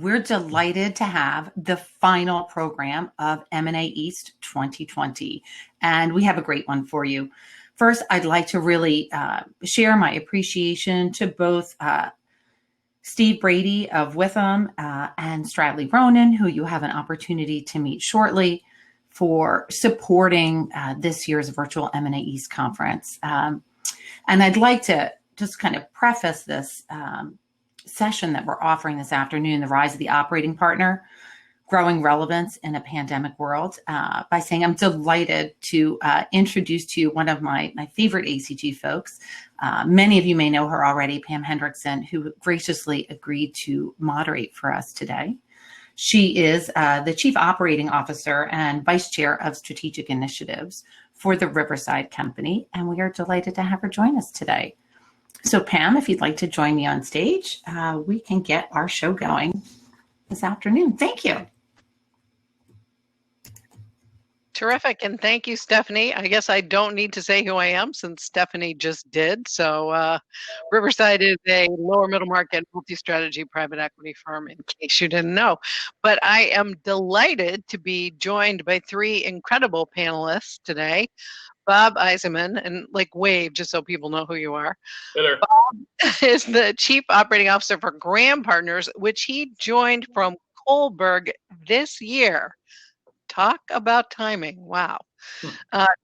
we're delighted to have the final program of M&A East 2020, and we have a great one for you. First, I'd like to really share my appreciation to both Steve Brady of Witham and Stradley Ronan, who you have an opportunity to meet shortly, for supporting this year's virtual M&A East conference. And I'd like to just kind of preface this session that we're offering this afternoon, The Rise of the Operating Partner, Growing Relevance in a Pandemic World, by saying I'm delighted to introduce to you one of my favorite ACG folks. Many of you may know her already, Pam Hendrickson, who graciously agreed to moderate for us today. She is the Chief Operating Officer and Vice Chair of Strategic Initiatives for the Riverside Company, and we are delighted to have her join us today. So Pam, if you'd like to join me on stage, we can get our show going this afternoon. Thank you. Terrific, and thank you, Stephanie. I guess I don't need to say who I am since Stephanie just did. So Riverside is a lower middle market multi-strategy private equity firm, in case you didn't know. But I am delighted to be joined by three incredible panelists today. Bob Eisenman, and wave just so people know who you are. Hey there. Bob is the Chief Operating Officer for Graham Partners, which he joined from Kohlberg this year. Talk about timing. Wow.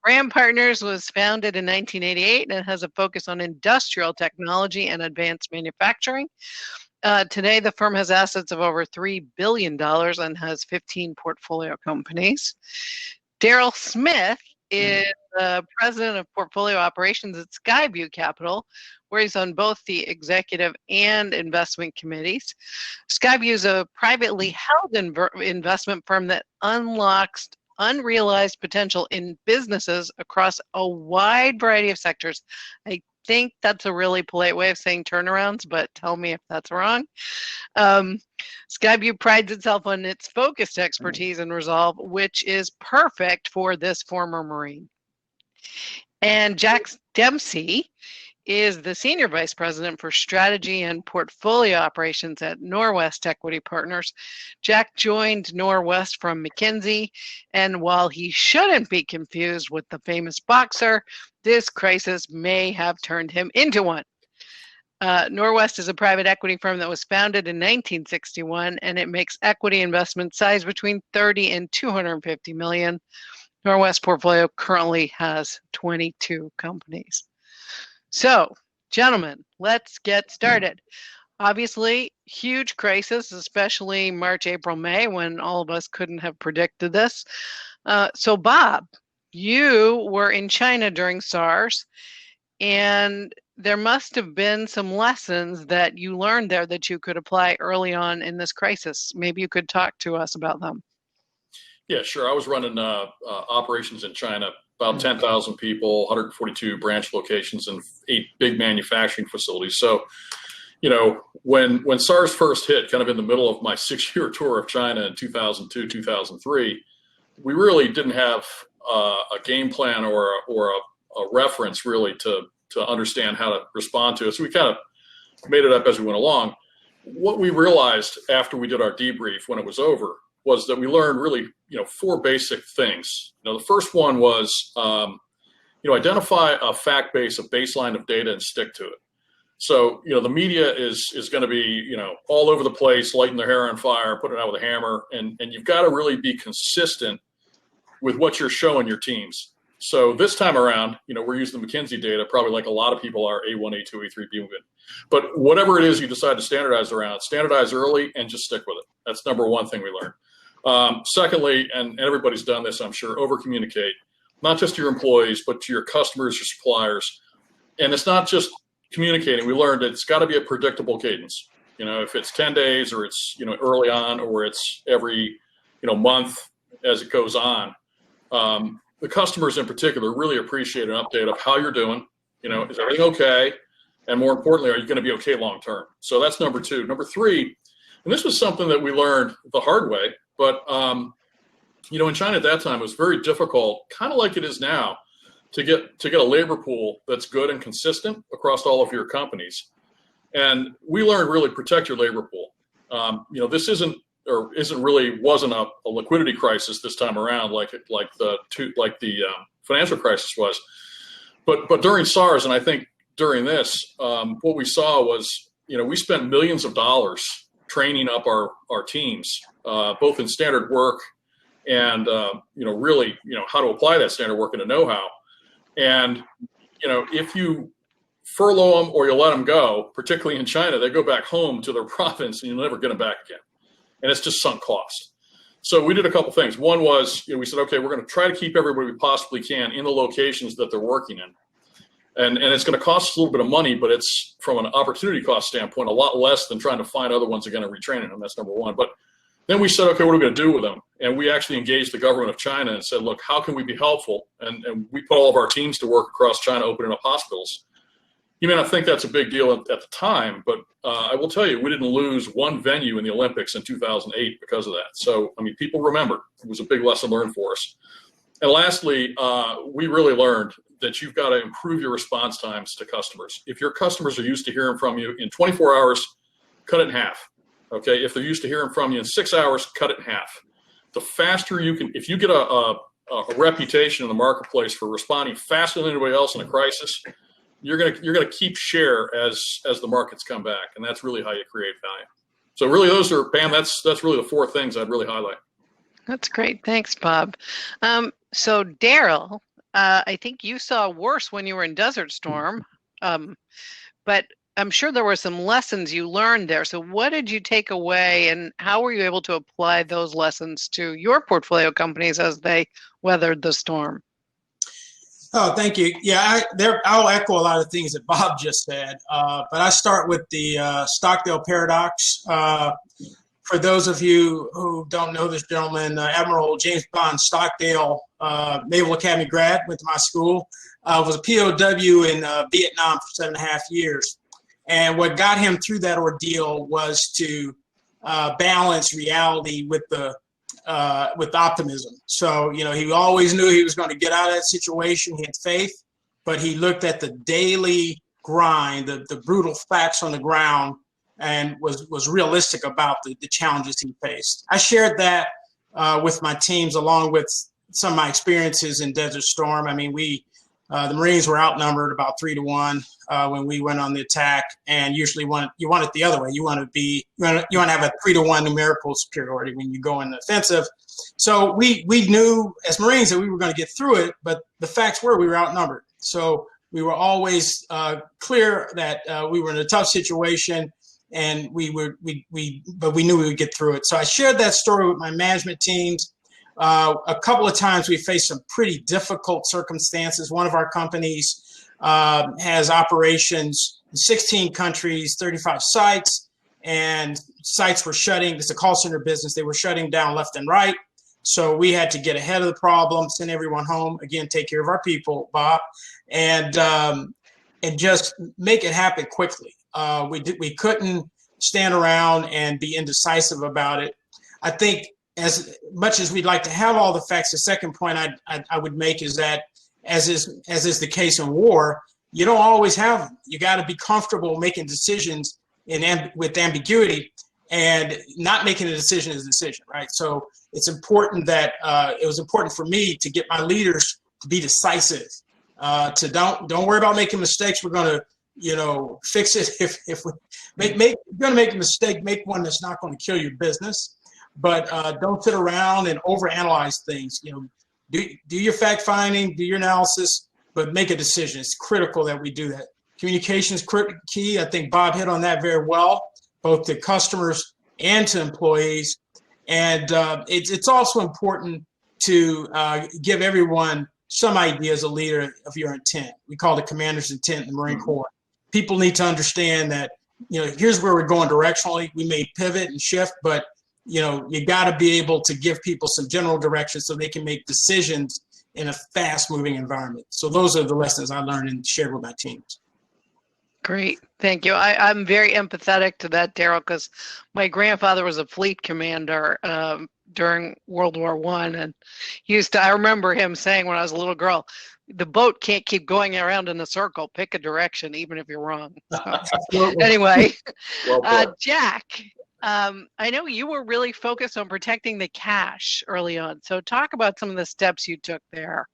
Graham Partners was founded in 1988 and has a focus on industrial technology and advanced manufacturing. Today, the firm has assets of over $3 billion and has 15 portfolio companies. Daryl Smith is the president of portfolio operations at Skyview Capital, where he's on both the executive and investment committees. Skyview is a privately held investment firm that unlocks unrealized potential in businesses across a wide variety of sectors. I think that's a really polite way of saying turnarounds, but tell me if that's wrong. Skyview prides itself on its focused expertise and resolve, which is perfect for this former Marine. And Jack Dempsey is the Senior Vice President for Strategy and Portfolio Operations at Norwest Equity Partners. Jack joined Norwest from McKinsey, and while he shouldn't be confused with the famous boxer, this crisis may have turned him into one. Norwest is a private equity firm that was founded in 1961, and it makes equity investment size between 30 and 250 million. Norwest portfolio currently has 22 companies. So, gentlemen, let's get started. Obviously, huge crisis, especially March, April, May, when all of us couldn't have predicted this. So, Bob, you were in China during SARS, and there must have been some lessons that you learned there that you could apply early on in this crisis. Maybe you could talk to us about them. Yeah, sure. I was running operations in China, about 10,000 people, 142 branch locations, and 8 big manufacturing facilities. So, when SARS first hit, kind of in the middle of my 6-year tour of China in 2002, 2003, we really didn't have a game plan or a reference really to understand how to respond to it. So we kind of made it up as we went along. What we realized after we did our debrief when it was over was that we learned really, 4 basic things. The first one was, identify a fact base, a baseline of data, and stick to it. So, the media is going to be, all over the place, lighting their hair on fire, putting it out with a hammer, and you've got to really be consistent with what you're showing your teams. So this time around, we're using the McKinsey data, probably like a lot of people are, A1, A2, A3, B1. But whatever it is you decide to standardize around, standardize early and just stick with it. That's number one thing we learned. Secondly, and everybody's done this, I'm sure, over-communicate, not just to your employees, but to your customers, your suppliers. And it's not just communicating. We learned it's got to be a predictable cadence. If it's 10 days or it's, early on or it's every, month as it goes on. The customers in particular really appreciate an update of how you're doing. Is everything okay? And more importantly, are you going to be okay long term? So that's number 2. Number 3, and this was something that we learned the hard way, but in China at that time it was very difficult, kind of like it is now, to get a labor pool that's good and consistent across all of your companies. And we learned really protect your labor pool. This wasn't a liquidity crisis this time around like the financial crisis was, but during SARS, and I think during this, what we saw was, we spent millions of dollars training up our teams, both in standard work and really how to apply that standard work and a know-how. And if you furlough them or you let them go, particularly in China, they go back home to their province and you'll never get them back again. And it's just sunk cost. So we did a couple things. One was, we said, okay, we're going to try to keep everybody we possibly can in the locations that they're working in. And it's going to cost us a little bit of money, but it's, from an opportunity cost standpoint, a lot less than trying to find other ones that are going to retrain them. That's number one. But then we said, okay, what are we going to do with them? And we actually engaged the government of China and said, look, how can we be helpful? And we put all of our teams to work across China, opening up hospitals. You may not think that's a big deal at the time, but I will tell you, we didn't lose one venue in the Olympics in 2008 because of that. So, people remember. It was a big lesson learned for us. And lastly, we really learned that you've got to improve your response times to customers. If your customers are used to hearing from you in 24 hours, cut it in half. Okay, if they're used to hearing from you in 6 hours, cut it in half. The faster you can, if you get a reputation in the marketplace for responding faster than anybody else in a crisis, you're gonna keep share as the markets come back, and that's really how you create value. So really, those are, Pam, that's really the four things I'd really highlight. That's great. Thanks, Bob. So Daryl, I think you saw worse when you were in Desert Storm, but I'm sure there were some lessons you learned there. So what did you take away, and how were you able to apply those lessons to your portfolio companies as they weathered the storm? Oh, thank you. Yeah, I'll echo a lot of things that Bob just said, but I start with the Stockdale paradox. For those of you who don't know this gentleman, Admiral James Bond Stockdale, Naval Academy grad, went to my school, was a POW in Vietnam for 7.5 years. And what got him through that ordeal was to balance reality with optimism. So, he always knew he was going to get out of that situation. He had faith, but he looked at the daily grind, the brutal facts on the ground, and was realistic about the challenges he faced. I shared that with my teams, along with some of my experiences in Desert Storm. The Marines were outnumbered about 3-1 when we went on the attack, and usually you want it the other way. You want to have a 3-1 numerical superiority when you go in the offensive. So we knew as Marines that we were going to get through it, but the facts were we were outnumbered. So we were always clear that we were in a tough situation, and but we knew we would get through it. So I shared that story with my management teams. A couple of times we faced some pretty difficult circumstances. One of our companies has operations in 16 countries, 35 sites, and sites were shutting. It's a call center business. They were shutting down left and right. So we had to get ahead of the problem, send everyone home, again, take care of our people, Bob, and just make it happen quickly. We couldn't stand around and be indecisive about it. I think as much as we'd like to have all the facts, the second point I would make is that, as is the case in war, you don't always have them. You got to be comfortable making decisions with ambiguity, and not making a decision is a decision, right? So it's important that it was important for me to get my leaders to be decisive, to don't worry about making mistakes. We're going to fix it. If we you're going to make a mistake, make one that's not going to kill your business. But don't sit around and overanalyze things. Do your fact finding, do your analysis, but make a decision. It's critical that we do that. Communication is key. I think Bob hit on that very well, both to customers and to employees. And it's also important to give everyone some idea as a leader of your intent. We call it commander's intent in the Marine Corps. People need to understand that, here's where we're going directionally. We may pivot and shift, but you got to be able to give people some general direction so they can make decisions in a fast-moving environment. So those are the lessons I learned and shared with my teams. Great. Thank you. I'm very empathetic to that, Daryl, because my grandfather was a fleet commander during World War I, and I remember him saying when I was a little girl, the boat can't keep going around in a circle. Pick a direction, even if you're wrong. So, anyway, Jack, I know you were really focused on protecting the cash early on. So talk about some of the steps you took there.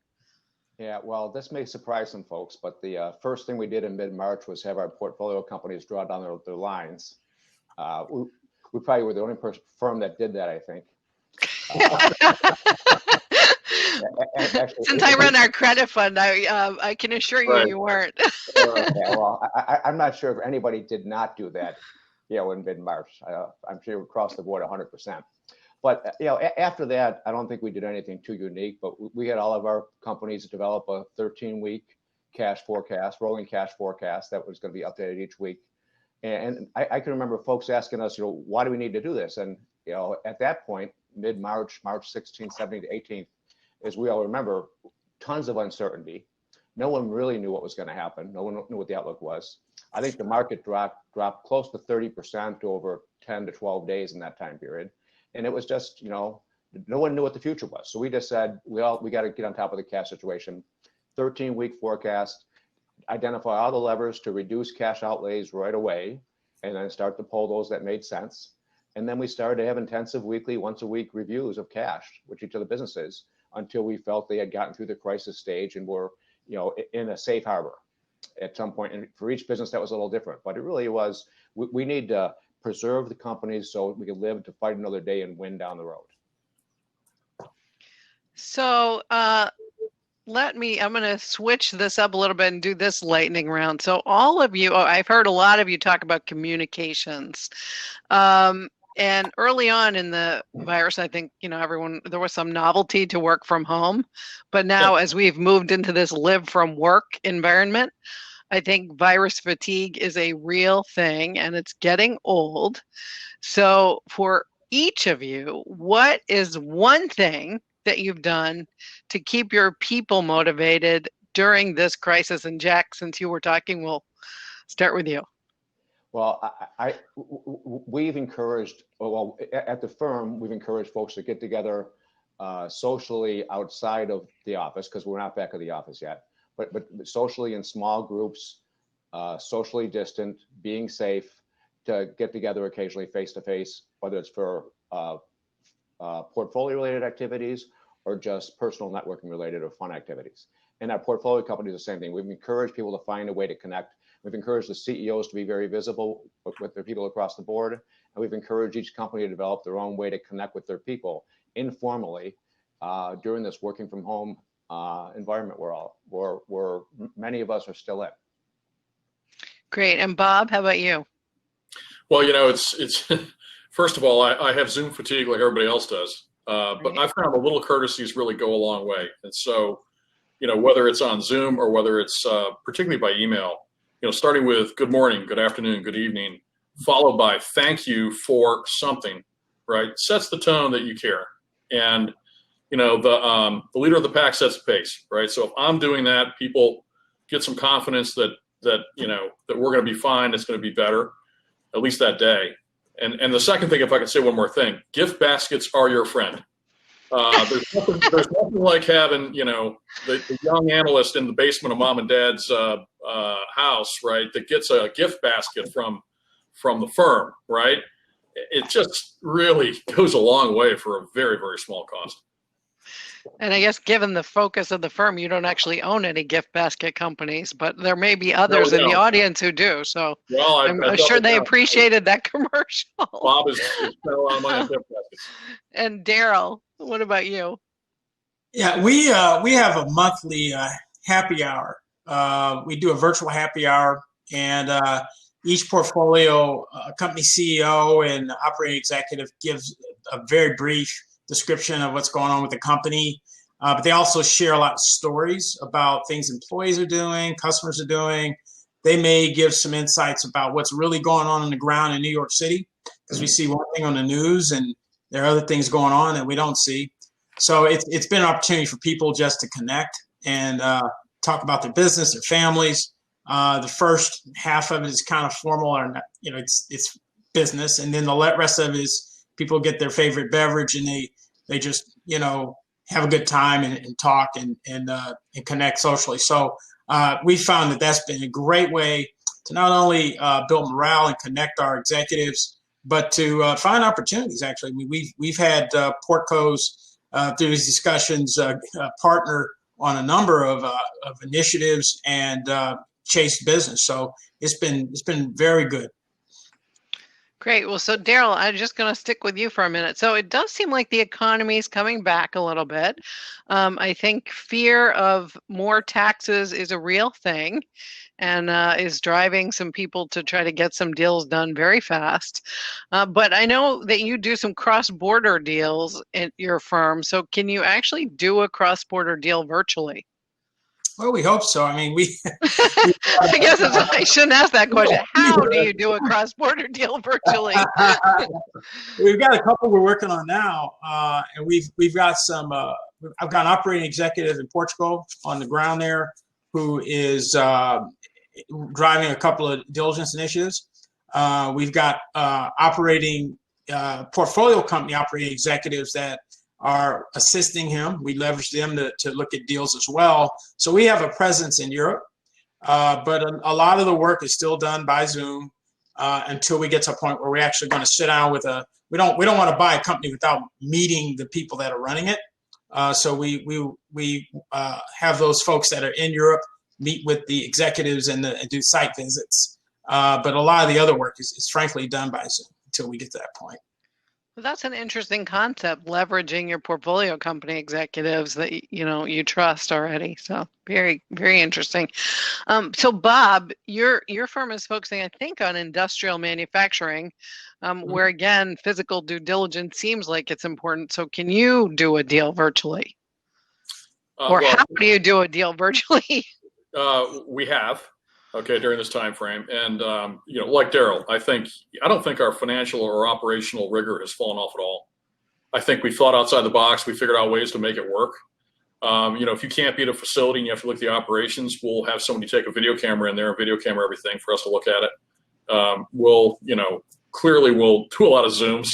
Yeah, well, this may surprise some folks, but the first thing we did in mid-March was have our portfolio companies draw down their lines. We probably were the only firm that did that, I think. Actually, since I run our credit fund, I can assure you you weren't. Yeah, well, I'm not sure if anybody did not do that, in mid-March. I'm sure across the board 100%. But after that, I don't think we did anything too unique, but we had all of our companies develop a 13-week cash forecast, rolling cash forecast that was going to be updated each week. And I can remember folks asking us, why do we need to do this? And, at that point, mid-March, March 16th, 17th to 18th, as we all remember, tons of uncertainty. No one really knew what was going to happen. No one knew what the outlook was. I think the market dropped close to 30% over 10 to 12 days in that time period. And it was just, no one knew what the future was. So we just said, we got to get on top of the cash situation. 13-week forecast, identify all the levers to reduce cash outlays right away, and then start to pull those that made sense. And then we started to have intensive weekly, once a week reviews of cash with each of the businesses until we felt they had gotten through the crisis stage and were, in a safe harbor at some point. And for each business, that was a little different. But it really was, we need to preserve the companies so we can live to fight another day and win down the road. So I'm going to switch this up a little bit and do this lightning round. So all of you, I've heard a lot of you talk about communications. And early on in the virus, I think, there was some novelty to work from home. But now as we've moved into this live from work environment, I think virus fatigue is a real thing and it's getting old. So for each of you, what is one thing that you've done to keep your people motivated during this crisis? And Jack, since you were talking, we'll start with you. Well, we've encouraged, at the firm, we've encouraged folks to get together socially outside of the office, because we're not back at the office yet, but socially in small groups, socially distant, being safe, to get together occasionally face-to-face, whether it's for portfolio-related activities or just personal networking related or fun activities. And our portfolio company is the same thing. We've encouraged people to find a way to connect. We've encouraged the CEOs to be very visible with their people across the board. And we've encouraged each company to develop their own way to connect with their people informally during this working from home environment where many of us are still in. Great. And Bob, how about you? Well, it's first of all, I have Zoom fatigue like everybody else does. But I found the little courtesies really go a long way. And so, whether it's on Zoom or whether it's particularly by email, starting with good morning, good afternoon, good evening, followed by thank you for something, right, sets the tone that you care. And, the leader of the pack sets the pace, right? So if I'm doing that, people get some confidence that we're going to be fine, it's going to be better, at least that day. And the second thing, if I could say one more thing, gift baskets are your friend. There's nothing like having, the young analyst in the basement of mom and dad's house, right, that gets a gift basket from the firm, right? It just really goes a long way for a very, very small cost. And I guess given the focus of the firm, you don't actually own any gift basket companies, but there may be others in the audience who do. So I'm sure they appreciated that commercial. Bob has spent a lot of money on gift baskets. And Daryl, what about you? Yeah, we have a monthly happy hour. We do a virtual happy hour, and each portfolio company CEO and operating executive gives a very brief description of what's going on with the company. But they also share a lot of stories about things employees are doing, customers are doing. They may give some insights about what's really going on the ground in New York City, because we see one thing on the news and there are other things going on that we don't see. So it's been an opportunity for people just to connect and talk about their business, their families. The first half of it is kind of formal, or it's business, and then the rest of it is people get their favorite beverage and they just have a good time and talk and connect socially. So we found that's been a great way to not only build morale and connect our executives, but to find opportunities. Actually, I mean, we've had portcos through these discussions partner on a number of initiatives and chase business. So it's been very good. Great. Well, so Daryl, I'm just going to stick with you for a minute. So it does seem like the economy is coming back a little bit. I think fear of more taxes is a real thing and is driving some people to try to get some deals done very fast. But I know that you do some cross-border deals at your firm. So can you actually do a cross-border deal virtually? Well, we hope so. I mean, I guess I shouldn't ask that question. How do you do a cross-border deal virtually? We've got a couple we're working on now, and we've got some. I've got an operating executive in Portugal on the ground there who is driving a couple of diligence initiatives. We've got operating portfolio company operating executives that are assisting him. We leverage them to look at deals as well. So we have a presence in Europe, but a lot of the work is still done by Zoom until we get to a point where we're actually going to sit down with we don't want to buy a company without meeting the people that are running it. So we have those folks that are in Europe meet with the executives and do site visits. But a lot of the other work is frankly done by Zoom until we get to that point. Well, that's an interesting concept, leveraging your portfolio company executives that you trust already. So very, very interesting. So Bob, your firm is focusing, I think, on industrial manufacturing, where again, physical due diligence seems like it's important. So can you do a deal virtually? Or how do you do a deal virtually? We have. Okay, during this time frame, and like Daryl, I don't think our financial or operational rigor has fallen off at all. I think we thought outside the box. We figured out ways to make it work. If you can't be at a facility and you have to look at the operations, we'll have somebody take a video camera in there and video camera everything for us to look at it. Clearly we'll do a lot of Zooms,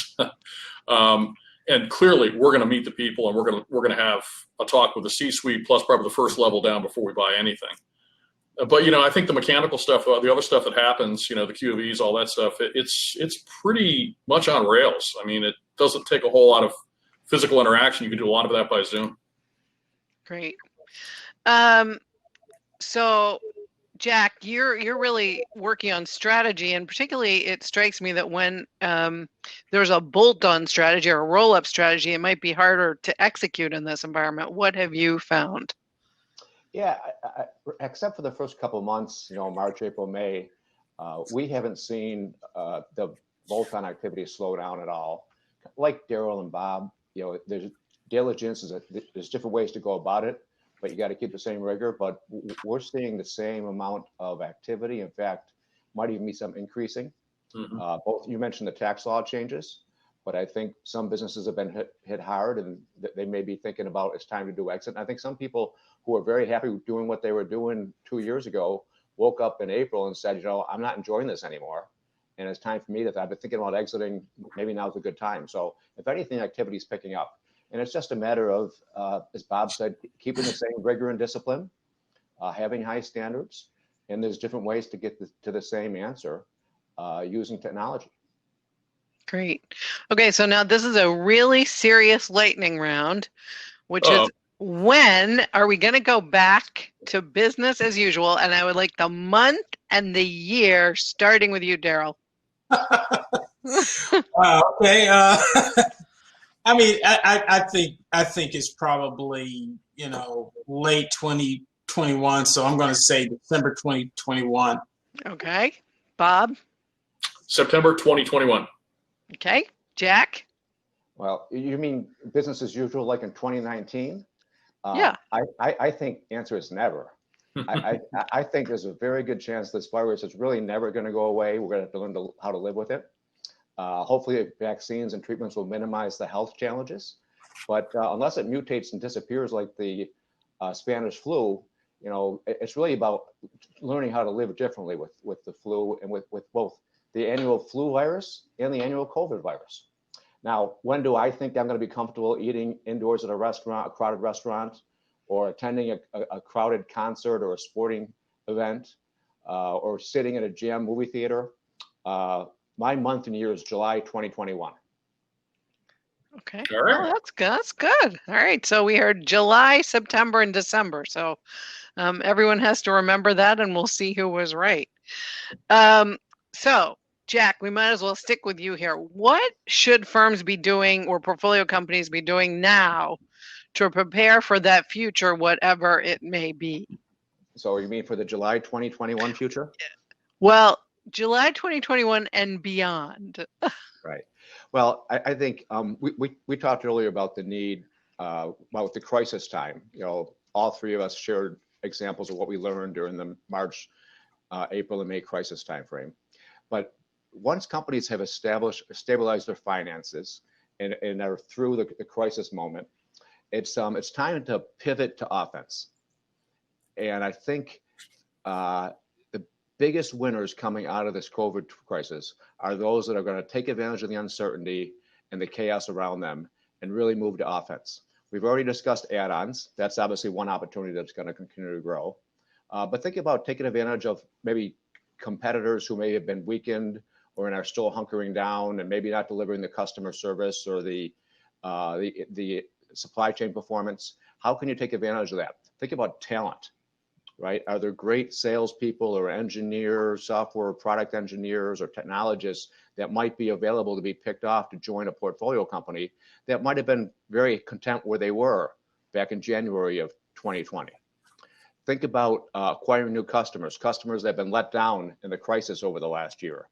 and clearly we're going to meet the people and we're going to have a talk with the C-suite plus probably the first level down before we buy anything. But I think the mechanical stuff, the other stuff that happens, the QOVs, all that stuff, it's pretty much on rails. I mean, it doesn't take a whole lot of physical interaction. You can do a lot of that by Zoom. Great. So, Jack, you're really working on strategy, and particularly, it strikes me that when there's a bolt-on strategy or a roll-up strategy, it might be harder to execute in this environment. What have you found? Yeah, except for the first couple of months, March, April, May, we haven't seen the bolt-on activity slow down at all. Like Daryl and Bob, there's diligence, there's different ways to go about it, but you got to keep the same rigor. But we're seeing the same amount of activity. In fact, might even be some increasing. Mm-hmm. Both you mentioned the tax law changes, but I think some businesses have been hit hard, and they may be thinking about it's time to do exit. And I think some people who are very happy with doing what they were doing 2 years ago woke up in April and said, I'm not enjoying this anymore, and it's time for me I've been thinking about exiting. Maybe now's a good time. So if anything, activity is picking up, and it's just a matter of, as Bob said, keeping the same rigor and discipline, having high standards, and there's different ways to get to the same answer using technology. Great. Okay, so now this is a really serious lightning round, which is, when are we going to go back to business as usual? And I would like the month and the year, starting with you, Daryl. Okay. I mean, I think it's probably late 2021. So I'm going to say December 2021. Okay, Bob. September 2021. Okay, Jack. Well, you mean business as usual, like in 2019? Yeah. I think answer is never. I think there's a very good chance this virus is really never going to go away. We're going to have to learn how to live with it. Hopefully vaccines and treatments will minimize the health challenges. But unless it mutates and disappears like the Spanish flu, it's really about learning how to live differently with the flu and with both the annual flu virus and the annual COVID virus. Now, when do I think I'm going to be comfortable eating indoors at a restaurant, a crowded restaurant, or attending a crowded concert or a sporting event, or sitting in a gym movie theater? my month and year is July 2021. Okay. All right. Well, that's good. That's good. All right. So we heard July, September, and December. So everyone has to remember that, and we'll see who was right. So, Jack, we might as well stick with you here. What should firms be doing or portfolio companies be doing now to prepare for that future, whatever it may be? So you mean for the July 2021 future? Well, July 2021 and beyond. Right. Well, I think we talked earlier about the need, about the crisis time. You know, all three of us shared examples of what we learned during the March, April, and May crisis timeframe. But once companies have stabilized their finances and are through the crisis moment, it's time to pivot to offense. And I think the biggest winners coming out of this COVID crisis are those that are going to take advantage of the uncertainty and the chaos around them and really move to offense. We've already discussed add-ons. That's obviously one opportunity that's going to continue to grow. But think about taking advantage of maybe competitors who may have been weakened or are still hunkering down and maybe not delivering the customer service or the supply chain performance. How can you take advantage of that? Think about talent, right? Are there great salespeople or engineers, software product engineers or technologists that might be available to be picked off to join a portfolio company that might have been very content where they were back in January of 2020? Think about acquiring new customers that have been let down in the crisis over the last year.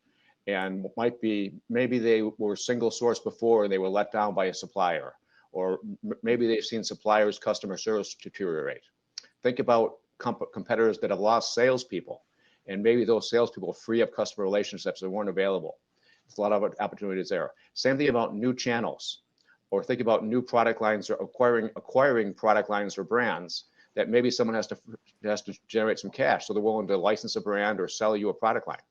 And maybe they were single source before and they were let down by a supplier, or maybe they've seen suppliers' customer service deteriorate. Think about competitors that have lost salespeople, and maybe those salespeople free up customer relationships that weren't available. There's a lot of opportunities there. Same thing about new channels, or think about new product lines or acquiring product lines or brands that maybe someone has to generate some cash, so they're willing to license a brand or sell you a product line.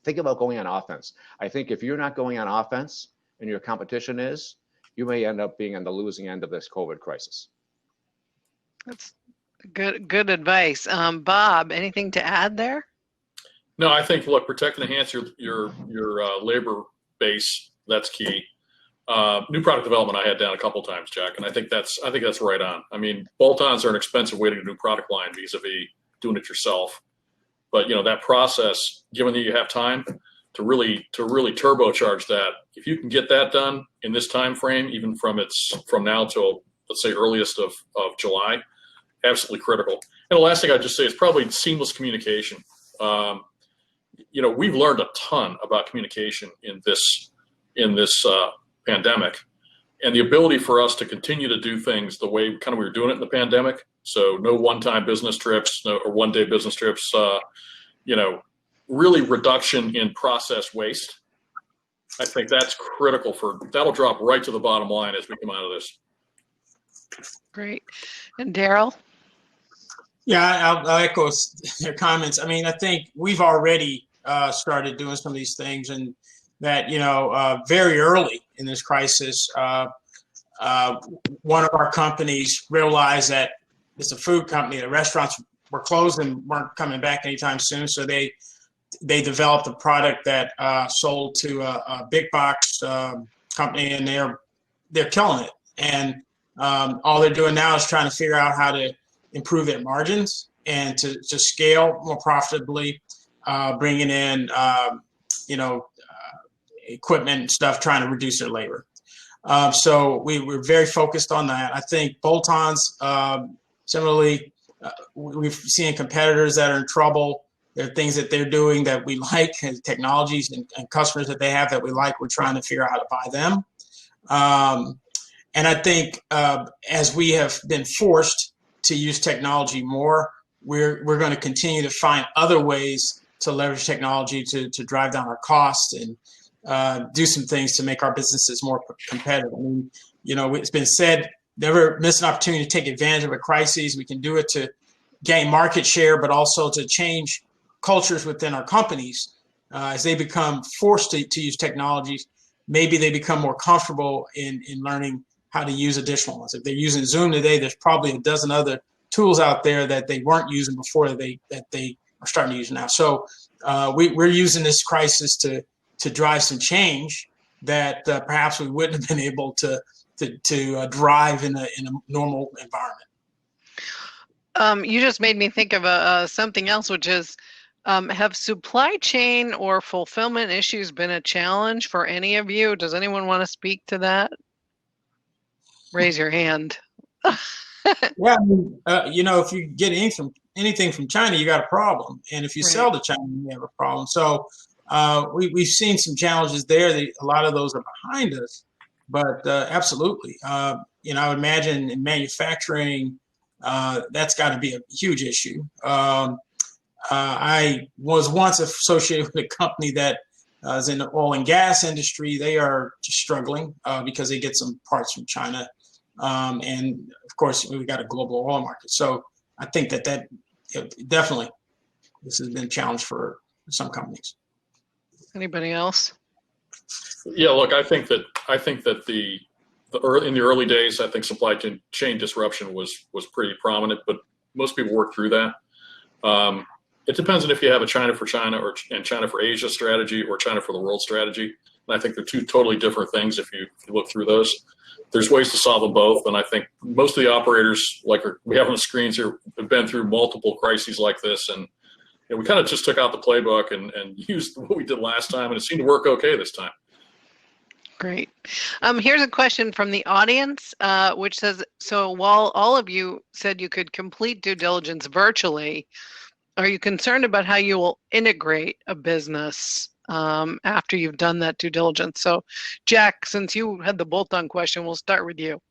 Think about going on offense. I think if you're not going on offense and your competition is, you may end up being on the losing end of this COVID crisis. That's good advice. Bob, anything to add there? No, I think, look, protect and enhance your labor base. That's key. New product development I had down a couple times, Jack, and I think that's right on. I mean, bolt-ons are an expensive way to get a new product line vis-a-vis doing it yourself. But that process, given that you have time to really turbocharge that, if you can get that done in this time frame, even from now till, let's say, earliest of July, absolutely critical. And the last thing I'd just say is probably seamless communication. We've learned a ton about communication in this pandemic, and the ability for us to continue to do things the way we were doing it in the pandemic. So no one-time business trips, or one-day business trips. Really reduction in process waste. I think that's critical that'll drop right to the bottom line as we come out of this. Great. And Daryl? Yeah, I'll echo their comments. I mean, I think we've already started doing some of these things, and that, very early in this crisis, one of our companies realized that it's a food company. The restaurants were closed and weren't coming back anytime soon. So they developed a product that sold to a big box company, and they're killing it. And all they're doing now is trying to figure out how to improve their margins and to scale more profitably, bringing in equipment and stuff, trying to reduce their labor. So we're very focused on that. I think bolt-ons, similarly, we've seen competitors that are in trouble. There are things that they're doing that we like, and technologies and customers that they have that we like. We're trying to figure out how to buy them. And I think as we have been forced to use technology more, we're going to continue to find other ways to leverage technology to drive down our costs and do some things to make our businesses more competitive. I mean, it's been said, never miss an opportunity to take advantage of a crisis. We can do it to gain market share, but also to change cultures within our companies. As they become forced to use technologies, maybe they become more comfortable in learning how to use additional ones. If they're using Zoom today, there's probably a dozen other tools out there that they weren't using before that they are starting to use now. So we're using this crisis to to drive some change that perhaps we wouldn't have been able to drive in a normal environment. You just made me think of something else, which is, have supply chain or fulfillment issues been a challenge for any of you? Does anyone want to speak to that? Raise your hand. Yeah, I mean, if you get anything from China, you got a problem, and if you sell to China, you have a problem. So we've seen some challenges there. A lot of those are behind us, but absolutely, I would imagine in manufacturing, that's got to be a huge issue. I was once associated with a company that is in the oil and gas industry. They are just struggling because they get some parts from China. And of course, we've got a global oil market. So I think that definitely, this has been a challenge for some companies. Anybody else? Yeah, look, I think that in the early days, I think supply chain disruption was pretty prominent, but most people work through that. It depends on if you have a China for China and China for Asia strategy or China for the world strategy. And I think they're two totally different things if you look through those. There's ways to solve them both. And I think most of the operators, like we have on the screens here, have been through multiple crises like this. And we kind of just took out the playbook and used what we did last time, and it seemed to work okay this time. Great. Here's a question from the audience, which says, so while all of you said you could complete due diligence virtually, are you concerned about how you will integrate a business after you've done that due diligence? So, Jack, since you had the bolt-on question, we'll start with you.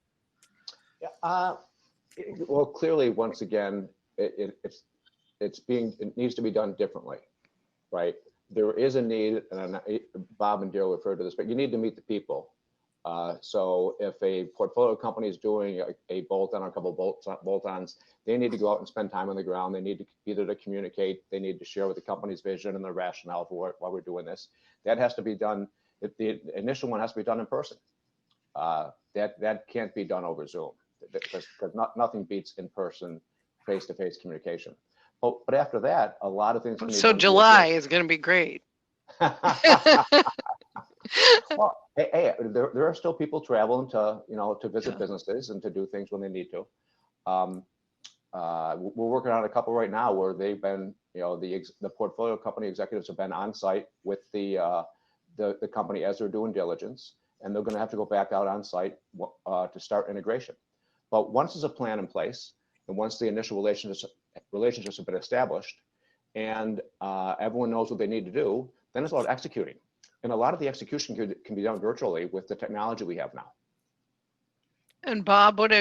Yeah, well, clearly, once again, it needs to be done differently, right? There is a need, and Bob and Daryl referred to this, but you need to meet the people. So if a portfolio company is doing a bolt-on or a couple of bolt-ons, they need to go out and spend time on the ground. They need to either to communicate, they need to share with the company's vision and the rationale for why we're doing this. That has to be done. The initial one has to be done in person. That can't be done over Zoom because nothing beats in-person, face-to-face communication. But after that, a lot of things. So July is going to be great. Well, hey, there are still people traveling to visit businesses and to do things when they need to. We're working on a couple right now where they've been, the portfolio company executives have been on site with the company as they're doing diligence, and they're going to have to go back out on site to start integration. But once there's a plan in place, and once the initial relationships have been established, and everyone knows what they need to do, then it's about executing. And a lot of the execution can be done virtually with the technology we have now. And Bob, what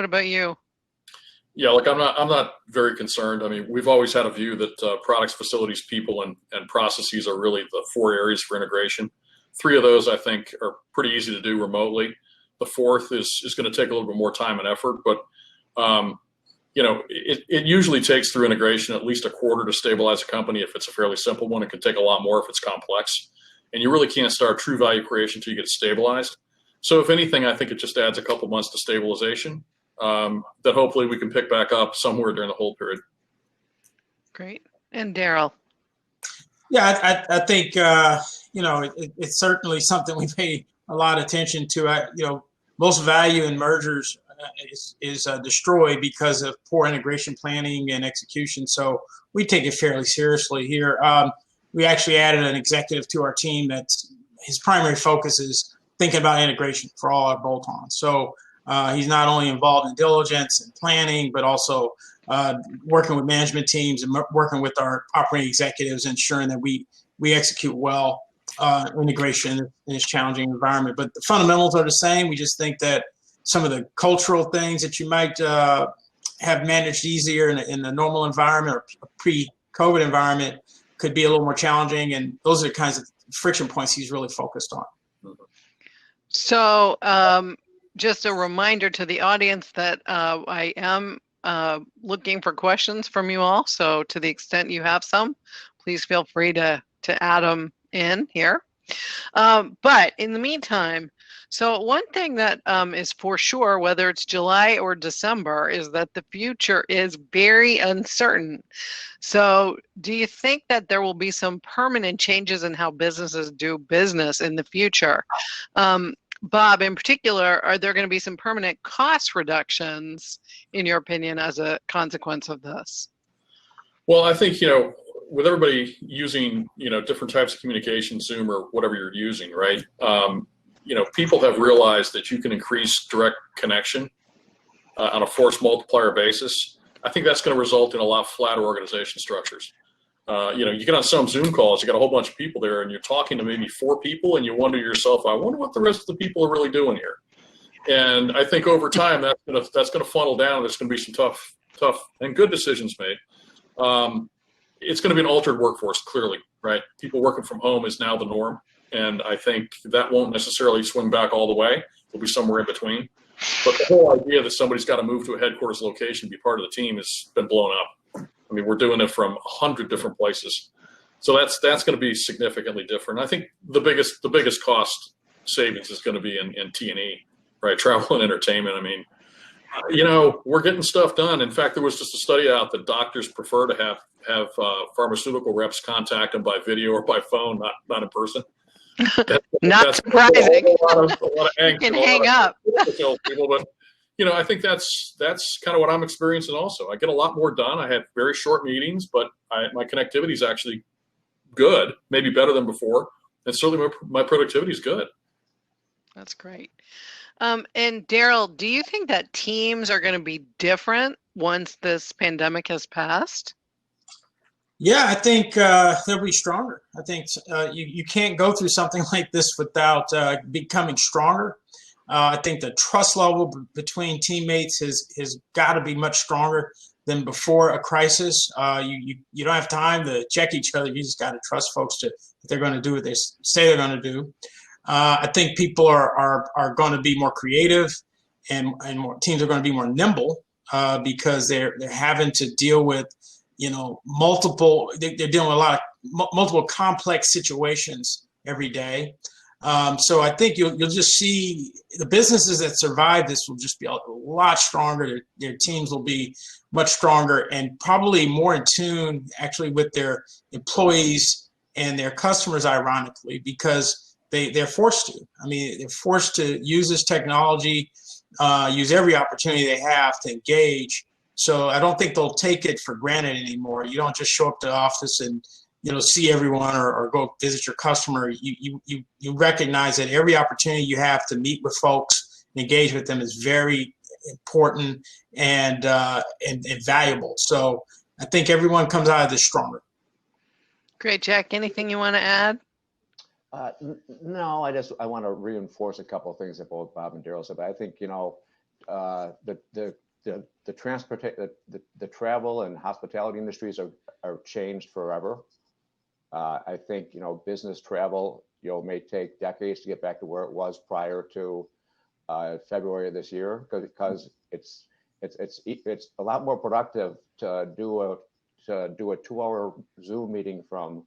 about you? Yeah, look, I'm not very concerned. I mean, we've always had a view that products, facilities, people, and processes are really the 4 areas for integration. 3 of those, I think, are pretty easy to do remotely. The 4th is going to take a little bit more time and effort, but it usually takes through integration at least a quarter to stabilize a company. If it's a fairly simple one, it can take a lot more if it's complex. And you really can't start true value creation until you get stabilized. So if anything, I think it just adds a couple months to stabilization that hopefully we can pick back up somewhere during the hold period. Great. And Daryl? Yeah, I think, it's certainly something we pay a lot of attention to. Most value in mergers is destroyed because of poor integration planning and execution. So we take it fairly seriously here. We actually added an executive to our team that's his primary focus is thinking about integration for all our bolt-ons. So he's not only involved in diligence and planning, but also working with management teams and working with our operating executives, ensuring that we execute well integration in this challenging environment. But the fundamentals are the same. We just think that some of the cultural things that you might have managed easier in the normal environment or pre-COVID environment could be a little more challenging. And those are the kinds of friction points he's really focused on. So just a reminder to the audience that I am looking for questions from you all. So to the extent you have some, please feel free to add them in here. But in the meantime, So one thing that is for sure, whether it's July or December, is that the future is very uncertain. So do you think that there will be some permanent changes in how businesses do business in the future? Bob, in particular, are there going to be some permanent cost reductions, in your opinion, as a consequence of this? Well, I think, with everybody using, different types of communication, Zoom or whatever you're using, right? People have realized that you can increase direct connection on a force multiplier basis. I think that's going to result in a lot flatter organization structures. You get on some Zoom calls, you got a whole bunch of people there, and you're talking to maybe 4 people, and you wonder to yourself, I wonder what the rest of the people are really doing here. And I think over time that's going to funnel down. There's going to be some tough and good decisions made. It's going to be an altered workforce, clearly, right? People working from home is now the norm, and I think that won't necessarily swing back all the way. It'll be somewhere in between. But the whole idea that somebody's got to move to a headquarters location, be part of the team, has been blown up. I mean, we're doing it from 100 different places. So that's going to be significantly different. I think the biggest cost savings is going to be in T&E, right? Travel and entertainment. I mean, we're getting stuff done. In fact, there was just a study out that doctors prefer to have pharmaceutical reps contact them by video or by phone, not in person. Not surprising. A lot of angst. You can hang up. People, but I think that's kind of what I'm experiencing also. I get a lot more done. I have very short meetings, but my connectivity is actually good, maybe better than before, and certainly my productivity is good. That's great. And Daryl, do you think that teams are going to be different once this pandemic has passed? Yeah, I think they'll be stronger. I think you can't go through something like this without becoming stronger. I think the trust level between teammates has got to be much stronger than before a crisis. You don't have time to check each other. You just got to trust folks that they're going to do what they say they're going to do. I think people are going to be more creative, and more teams are going to be more nimble because they're having to deal with multiple. They're dealing with a lot of multiple complex situations every day. So I think you'll just see the businesses that survive this will just be a lot stronger. Their teams will be much stronger and probably more in tune actually with their employees and their customers, ironically, because they're forced to. I mean, they're forced to use this technology, use every opportunity they have to engage. So I don't think they'll take it for granted anymore. You don't just show up to the office and see everyone or go visit your customer. You recognize that every opportunity you have to meet with folks and engage with them is very important and valuable. So I think everyone comes out of this stronger. Great, Jack. Anything you want to add? No, I want to reinforce a couple of things that both Bob and Daryl said. But I think the travel and hospitality industries are changed forever. I think business travel may take decades to get back to where it was prior to February of this year, because it's a lot more productive to do a 2-hour Zoom meeting from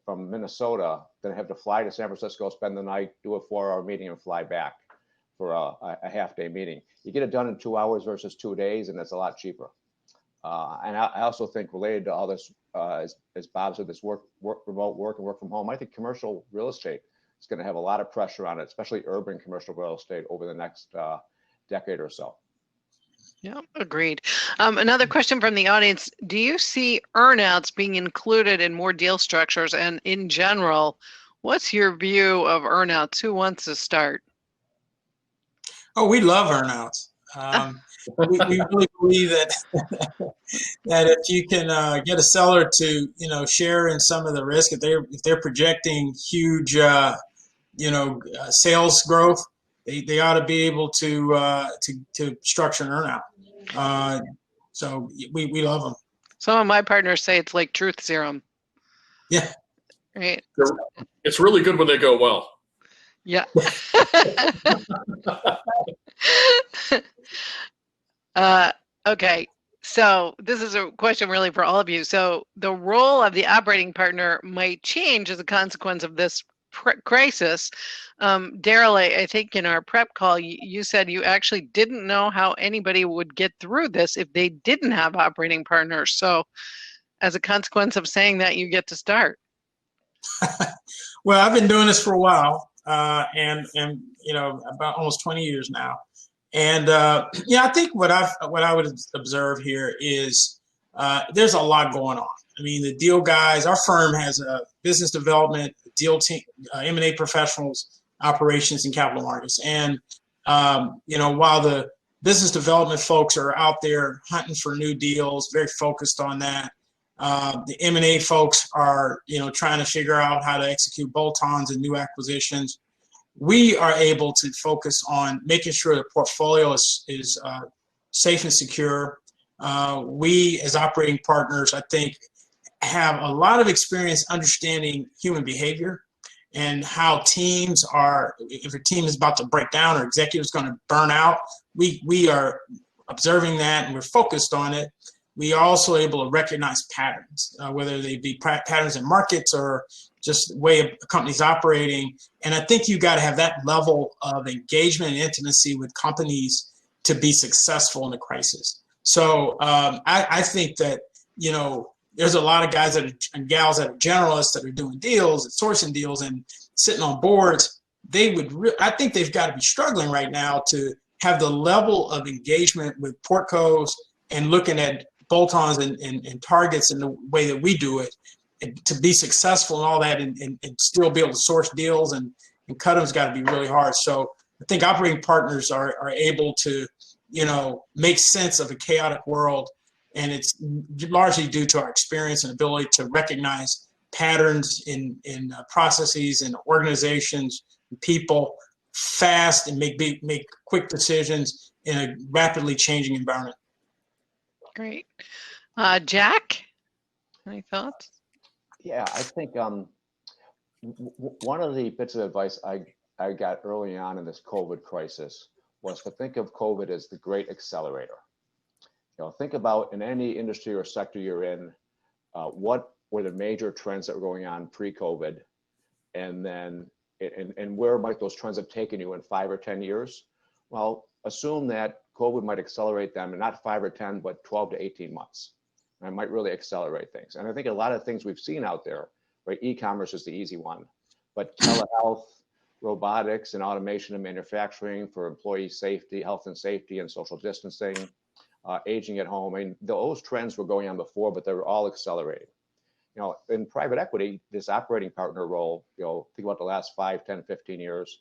Minnesota than have to fly to San Francisco, spend the night, do a 4-hour meeting, and fly back for a half-day meeting. You get it done in 2 hours versus 2 days, and it's a lot cheaper. And I also think related to all this, as Bob said, this remote work and work from home, I think commercial real estate is going to have a lot of pressure on it, especially urban commercial real estate over the next decade or so. Yeah, agreed. Another question from the audience. Do you see earnouts being included in more deal structures? And in general, what's your view of earnouts? Who wants to start? Oh, we love earnouts. We really believe that that if you can get a seller to share in some of the risk, if they're projecting huge sales growth, they ought to be able to structure an earnout. So we love them. Some of my partners say it's like truth serum. Yeah. Right. It's really good when they go well. Yeah. Okay. So this is a question really for all of you. So the role of the operating partner might change as a consequence of this crisis. Daryl, I think in our prep call, you said you actually didn't know how anybody would get through this if they didn't have operating partners. So as a consequence of saying that, you get to start. Well, I've been doing this for a while, and about almost 20 years now. And I think what I would observe here is there's a lot going on. I mean, the deal guys, our firm has a business development, deal team, M&A professionals, operations, and capital markets. And while the business development folks are out there hunting for new deals, very focused on that. The M&A folks are, trying to figure out how to execute bolt-ons and new acquisitions. We are able to focus on making sure the portfolio is safe and secure. We, as operating partners, I think, have a lot of experience understanding human behavior and how teams are, if a team is about to break down or executive's going to burn out, we are observing that and we're focused on it. We are also able to recognize patterns, whether they be patterns in markets or just the way a company's operating. And I think you got to have that level of engagement and intimacy with companies to be successful in a crisis. So I think that, there's a lot of guys and gals that are generalists that are doing deals and sourcing deals and sitting on boards. I think they've got to be struggling right now to have the level of engagement with portcos and looking at bolt-ons and targets in the way that we do it, and to be successful and all that and still be able to source deals and cut them's got to be really hard. So I think operating partners are able to, make sense of a chaotic world. And it's largely due to our experience and ability to recognize patterns in processes and organizations and people fast and make quick decisions in a rapidly changing environment. Great. Jack, any thoughts? Yeah, I think one of the bits of advice I got early on in this COVID crisis was to think of COVID as the great accelerator. Think about in any industry or sector you're in, what were the major trends that were going on pre-COVID, and then and where might those trends have taken you in 5 or 10 years? Well, assume that COVID might accelerate them in not 5 or 10, but 12 to 18 months. And it might really accelerate things. And I think a lot of things we've seen out there, right? E-commerce is the easy one, but telehealth, robotics, and automation in manufacturing for employee safety, health and safety, and social distancing, aging at home. I mean, those trends were going on before, but they were all accelerating. In private equity, this operating partner role, think about the last 5, 10, 15 years,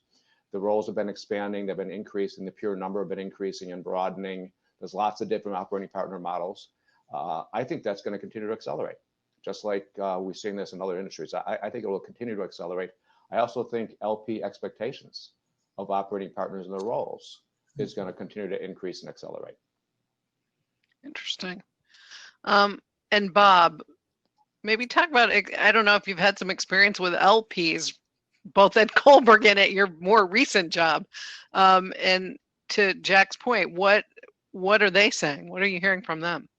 the roles have been expanding, they've been increasing, the pure number have been increasing and broadening. There's lots of different operating partner models. I think that's going to continue to accelerate, just like we've seen this in other industries. I think it will continue to accelerate. I also think LP expectations of operating partners and their roles is going to continue to increase and accelerate. Interesting. And Bob, maybe talk about, I don't know if you've had some experience with LPs, both at Kohlberg and at your more recent job. And to Jack's point, what are they saying? What are you hearing from them?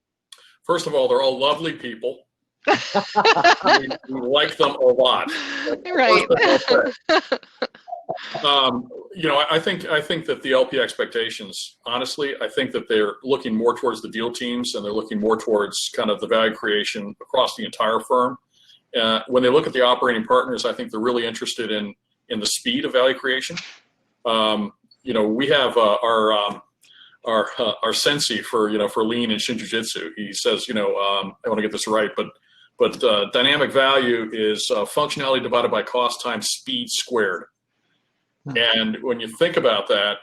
First of all, they're all lovely people. we like them a lot. Right. I think that the LP expectations, honestly, I think that they're looking more towards the deal teams and they're looking more towards kind of the value creation across the entire firm. When they look at the operating partners, I think they're really interested in the speed of value creation. We have our sensei for lean and shinjujitsu. He says, I want to get this right, but dynamic value is functionality divided by cost times speed squared. And when you think about that,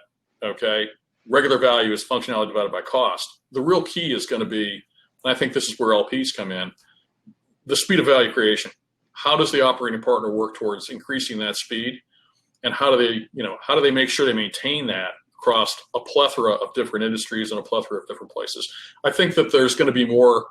okay, regular value is functionality divided by cost. The real key is going to be, and I think this is where LPs come in, the speed of value creation. How does the operating partner work towards increasing that speed? And how do they make sure they maintain that across a plethora of different industries and a plethora of different places? I think that there's going to be more,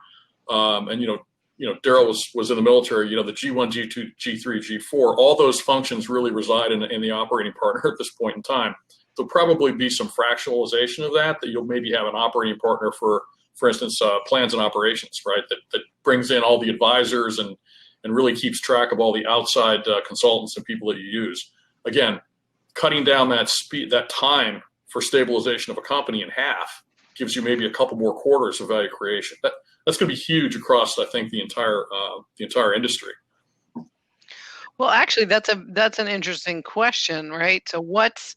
Daryl was in the military, the G1, G2, G3, G4, all those functions really reside in the operating partner at this point in time. There'll probably be some fractionalization of that you'll maybe have an operating partner for instance, plans and operations, right? That brings in all the advisors and and really keeps track of all the outside consultants and people that you use. Again, cutting down that time for stabilization of a company in half gives you maybe a couple more quarters of value creation. That's going to be huge across, I think, the entire industry. Well, actually, that's an interesting question, right? So what's,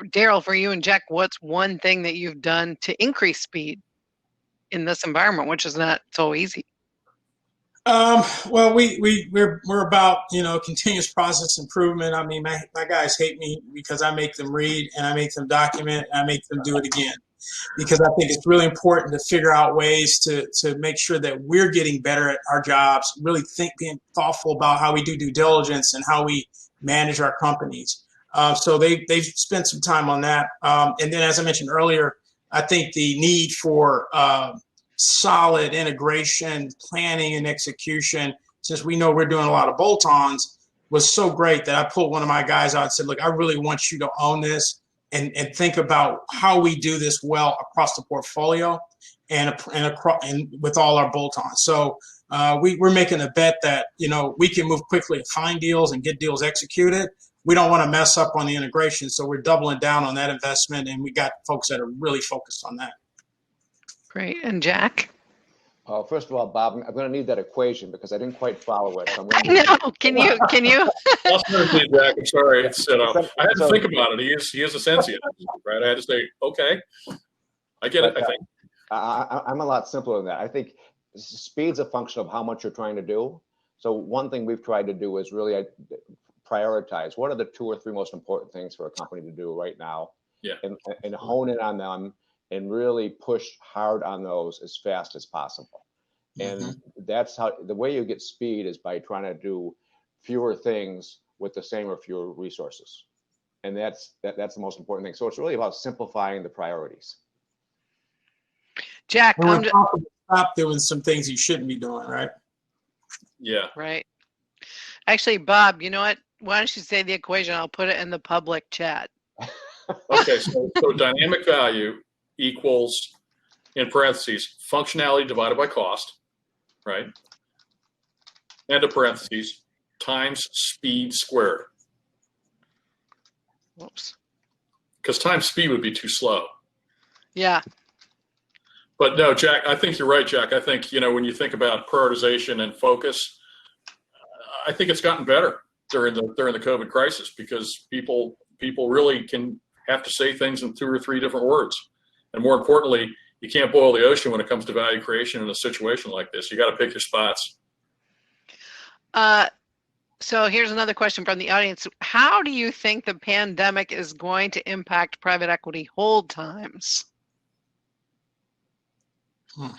Daryl, for you and Jack, what's one thing that you've done to increase speed in this environment, which is not so easy? Well, we're about, continuous process improvement. I mean, my guys hate me because I make them read and I make them document and I make them do it again, because I think it's really important to figure out ways to make sure that we're getting better at our jobs, really being thoughtful about how we do due diligence and how we manage our companies. So they've spent some time on that. And then, as I mentioned earlier, I think the need for solid integration, planning, and execution, since we know we're doing a lot of bolt-ons, was so great that I pulled one of my guys out and said, look, I really want you to own this and think about how we do this well across the portfolio and with all our bolt-ons. So we're making a bet that, we can move quickly to find deals and get deals executed. We don't want to mess up on the integration, so we're doubling down on that investment, and we got folks that are really focused on that. Great. And Jack? First of all, Bob, I'm going to need that equation because I didn't quite follow it. So No, can you? Jack, I'm sorry. I had to think about it. He is a sensient, right? I had to say, okay, I get it, I think. I'm a lot simpler than that. I think speed's a function of how much you're trying to do. So one thing we've tried to do is really prioritize what are the 2 or 3 most important things for a company to do right now, and hone in on them and really push hard on those as fast as possible. And that's how the way you get speed is by trying to do fewer things with the same or fewer resources. And that's the most important thing. So it's really about simplifying the priorities. Jack, stop doing some things you shouldn't be doing, right? Yeah. Right. Actually, Bob, you know what? Why don't you say the equation? I'll put it in the public chat. Okay, so dynamic value equals, in parentheses, functionality divided by cost, right? End of parentheses, times speed squared. Whoops. Because times speed would be too slow. Yeah. But no, Jack, I think you're right, Jack. I think, when you think about prioritization and focus, I think it's gotten better during the COVID crisis, because people really can have to say things in 2 or 3 different words. And more importantly, you can't boil the ocean when it comes to value creation in a situation like this. You got to pick your spots. So here's another question from the audience. How do you think the pandemic is going to impact private equity hold times? Go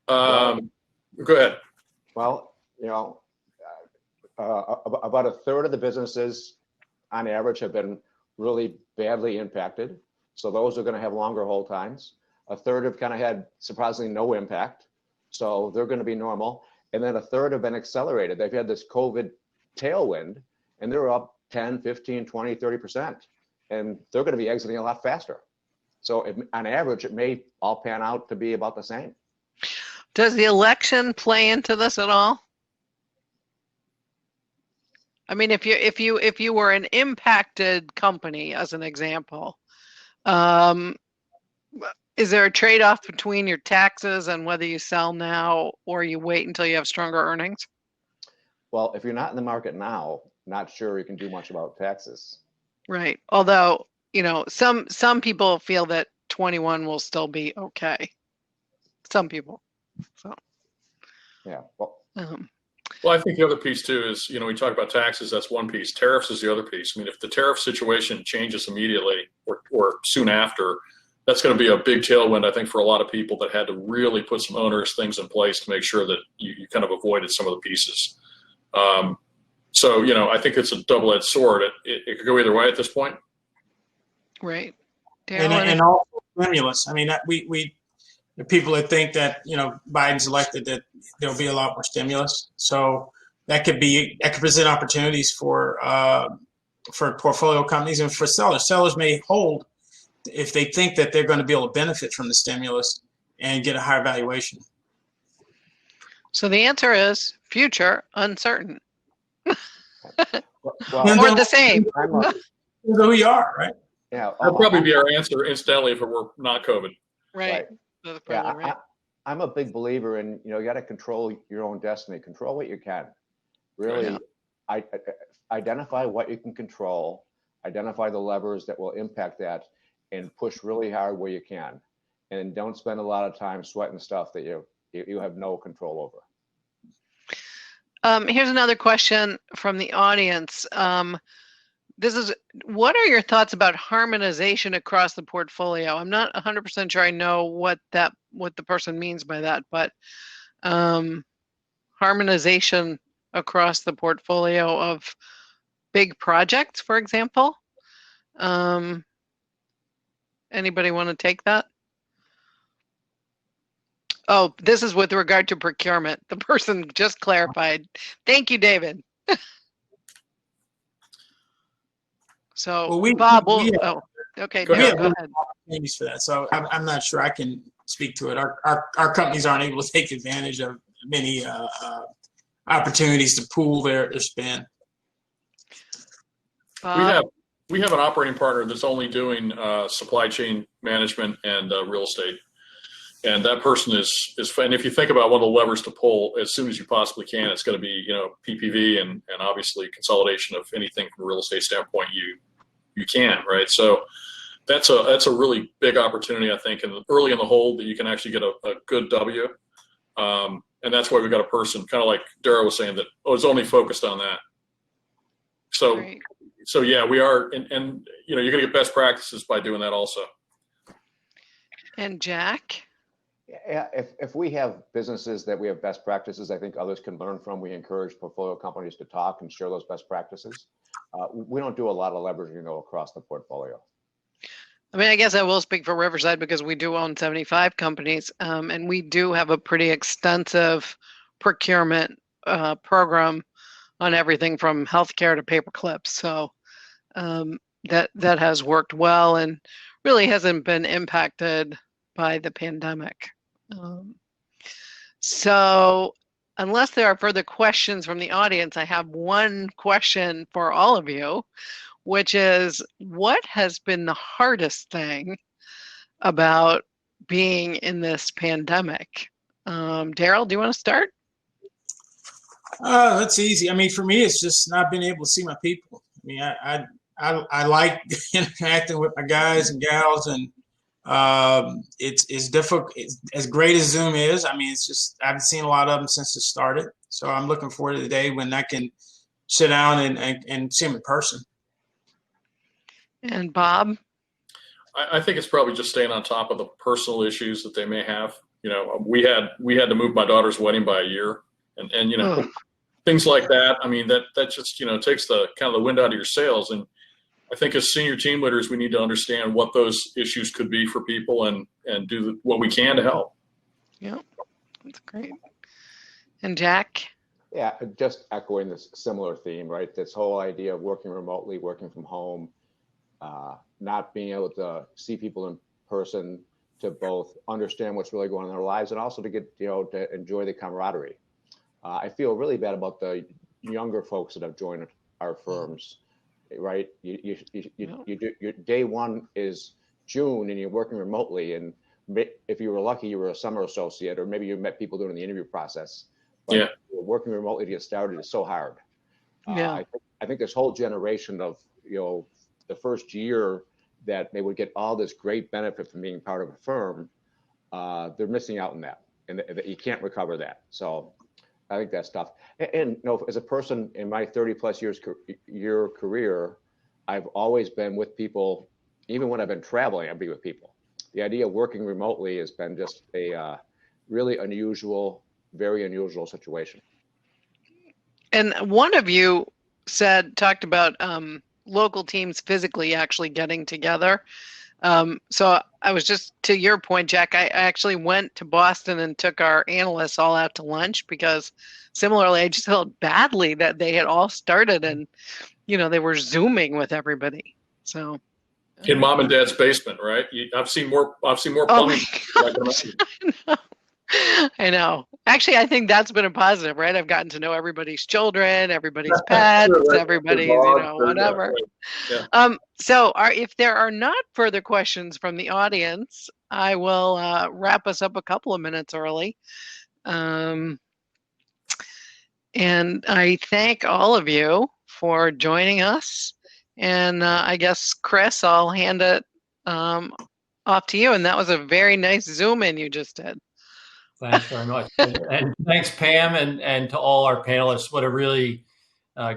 ahead. Well, about a third of the businesses on average have been really badly impacted. So those are going to have longer hold times. A third have kind of had surprisingly no impact. So they're going to be normal. And then a third have been accelerated. They've had this COVID tailwind and they're up 10, 15, 20, 30%. And they're going to be exiting a lot faster. So on average, it may all pan out to be about the same. Does the election play into this at all? I mean, if you were an impacted company, as an example, is there a trade-off between your taxes and whether you sell now or you wait until you have stronger earnings? Well, if you're not in the market now, not sure you can do much about taxes. Right. Although, some people feel that 21 will still be okay. Some people. So. Yeah. Well. Well, I think the other piece too is, we talk about taxes, that's one piece. Tariffs is the other piece. I mean, if the tariff situation changes immediately or soon after, that's going to be a big tailwind, I think, for a lot of people that had to really put some onerous things in place to make sure that you kind of avoided some of the pieces. So, I think it's a double-edged sword. It could go either way at this point. Right. And also stimulus. I mean, the people that think that, Biden's elected, that there'll be a lot more stimulus. So that could present opportunities for portfolio companies and for sellers. Sellers may hold if they think that they're going to be able to benefit from the stimulus and get a higher valuation. So the answer is future uncertain. Well, Or the same. Who we are, right? yeah, That'd probably be our answer incidentally if it were not COVID. Right. That's probably right. I'm a big believer in, you got to control your own destiny. Control what you can. Really, identify what you can control, identify the levers that will impact that, and push really hard where you can. And don't spend a lot of time sweating stuff that you have no control over. Here's another question from the audience. What are your thoughts about harmonization across the portfolio? I'm not 100% sure I know what the person means by that, but harmonization across the portfolio of big projects, for example. Anybody want to take that? Oh, this is with regard to procurement. The person just clarified. Thank you, David. So, Well, Bob, Go okay, ahead. Daryl, go ahead. Opportunities for that. So I'm not sure I can speak to it. Our companies aren't able to take advantage of many opportunities to pool their spend. We have an operating partner that's only doing supply chain management and real estate, and that person is. And if you think about one of the levers to pull as soon as you possibly can, it's going to be PPV and obviously consolidation of anything from a real estate standpoint you can, right? So that's a really big opportunity, I think, and early in the hold that you can actually get a good W. And that's why we've got a person, kind of like Dara was saying, that is only focused on that. So, Great. so yeah, we are, and you're going to get best practices by doing that also. And Jack? Yeah, if we have businesses that we have best practices, I think others can learn from. We encourage portfolio companies to talk and share those best practices. We don't do a lot of leveraging across the portfolio. I mean, I guess I will speak for Riverside because we do own 75 companies, and we do have a pretty extensive procurement program on everything from healthcare to paper clips. So that has worked well and really hasn't been impacted by the pandemic. So unless there are further questions from the audience, I have one question for all of you, which is, what has been the hardest thing about being in this pandemic? Daryl, do you want to start? That's easy. I mean, for me, it's just not being able to see my people. I mean, I like interacting with my guys and gals, and it's difficult. As great as Zoom is, I mean, it's just, I haven't seen a lot of them since it started. So I'm looking forward to the day when I can sit down and see them in person. And Bob? I think it's probably just staying on top of the personal issues that they may have. We had to move my daughter's wedding by a year, and things like that. I mean, that just takes the kind of the wind out of your sails. And I think as senior team leaders, we need to understand what those issues could be for people and do what we can to help. Yeah, that's great. And Jack? Yeah, just echoing this similar theme, right? This whole idea of working remotely, working from home, not being able to see people in person, to both understand what's really going on in their lives and also to get, to enjoy the camaraderie. I feel really bad about the younger folks that have joined our firms, right? You do, your day one is June and you're working remotely, and if you were lucky, you were a summer associate, or maybe you met people during the interview process. But working remotely to get started is so hard. I think this whole generation of, the first year that they would get all this great benefit from being part of a firm, they're missing out on that, and you can't recover that. So I think that's tough. And as a person in my 30+ year career, I've always been with people. Even when I've been traveling, I'd be with people. The idea of working remotely has been just a really unusual, very unusual situation. And one of you talked about local teams physically actually getting together. So I was just, to your point, Jack, I actually went to Boston and took our analysts all out to lunch because similarly, I just felt badly that they had all started and, they were Zooming with everybody. So in mom and dad's basement, right? I've seen more plumbing. Oh my gosh. I know. Actually, I think that's been a positive, right? I've gotten to know everybody's children, everybody's pets, everybody's, whatever. Yeah. So if there are not further questions from the audience, I will wrap us up a couple of minutes early. And I thank all of you for joining us. And I guess, Chris, I'll hand it off to you. And that was a very nice zoom in you just did. Thanks very much. And thanks, Pam, and to all our panelists. What a really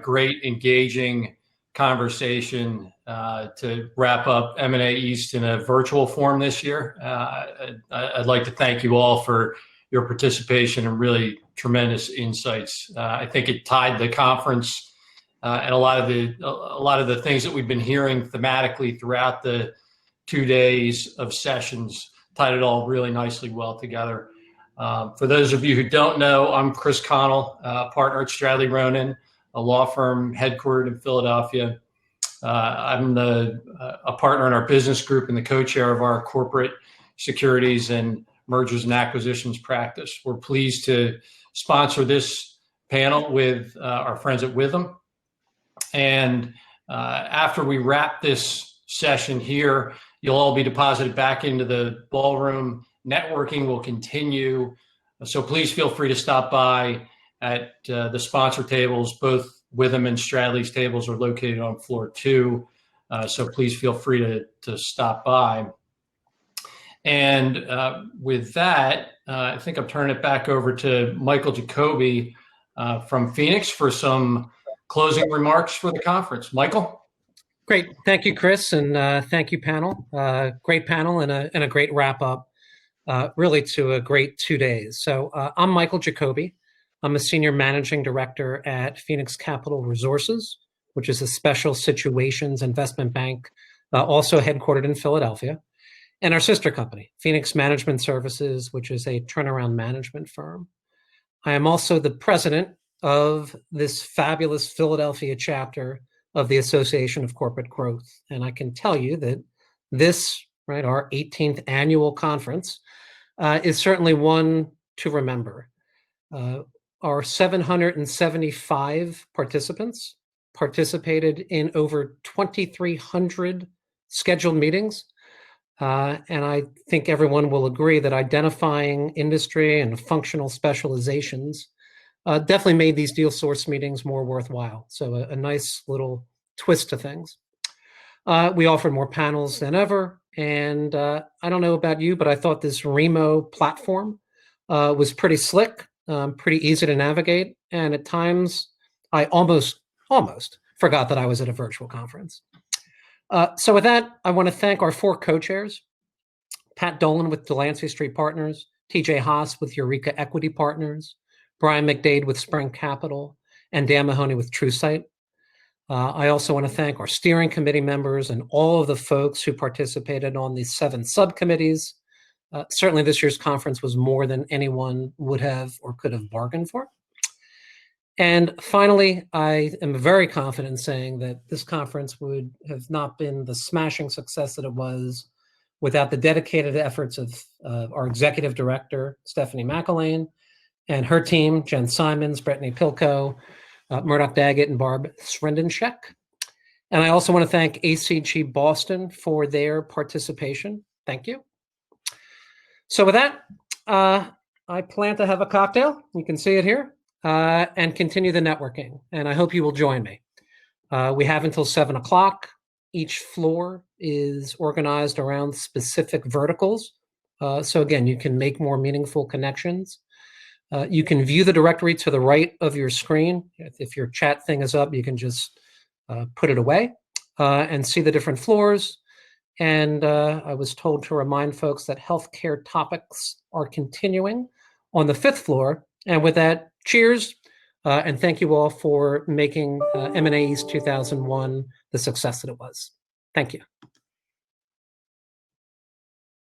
great, engaging conversation to wrap up M&A East in a virtual form this year. I'd like to thank you all for your participation and really tremendous insights. I think it tied the conference and a lot of the things that we've been hearing thematically throughout the 2 days of sessions, tied it all really nicely well together. For those of you who don't know, I'm Chris Connell, partner at Stradley Ronan, a law firm headquartered in Philadelphia. I'm a partner in our business group and the co-chair of our corporate securities and mergers and acquisitions practice. We're pleased to sponsor this panel with our friends at Witham. And after we wrap this session here, you'll all be deposited back into the ballroom. Networking will continue, so please feel free to stop by at the sponsor tables. Both Witham and Stradley's tables are located on floor 2, so please feel free to stop by. And with that, I think I'm turning it back over to Michael Jacoby from Phoenix for some closing remarks for the conference. Michael? Great. Thank you, Chris, and thank you, panel. Great panel and a great wrap-up. Really to a great 2 days. So I'm Michael Jacoby. I'm a senior managing director at Phoenix Capital Resources, which is a special situations investment bank, also headquartered in Philadelphia, and our sister company, Phoenix Management Services, which is a turnaround management firm. I am also the president of this fabulous Philadelphia chapter of the Association of Corporate Growth. And I can tell you that this, right, our 18th annual conference, is certainly one to remember. Our 775 participants participated in over 2,300 scheduled meetings. And I think everyone will agree that identifying industry and functional specializations definitely made these deal source meetings more worthwhile. So a nice little twist to things. We offered more panels than ever. And I don't know about you, but I thought this Remo platform was pretty slick, pretty easy to navigate. And at times, I almost forgot that I was at a virtual conference. So with that, I want to thank our 4 co-chairs, Pat Dolan with Delancey Street Partners, TJ Haas with Eureka Equity Partners, Brian McDade with Spring Capital, and Dan Mahoney with TrueSight. I also want to thank our steering committee members and all of the folks who participated on the 7 subcommittees. Certainly this year's conference was more than anyone would have or could have bargained for. And finally, I am very confident in saying that this conference would have not been the smashing success that it was without the dedicated efforts of our executive director, Stephanie McElwain, and her team, Jen Simons, Brittany Pilko, Murdoch Daggett, and Barb Srendenschek. And I also want to thank ACG Boston for their participation. Thank you. So with that, I plan to have a cocktail. You can see it here. And continue the networking. And I hope you will join me. We have until 7 o'clock. Each floor is organized around specific verticals. So again, you can make more meaningful connections. You can view the directory to the right of your screen. If your chat thing is up, you can just put it away and see the different floors. And I was told to remind folks that healthcare topics are continuing on the 5th floor. And with that, cheers, and thank you all for making M&A East 2001 the success that it was. Thank you.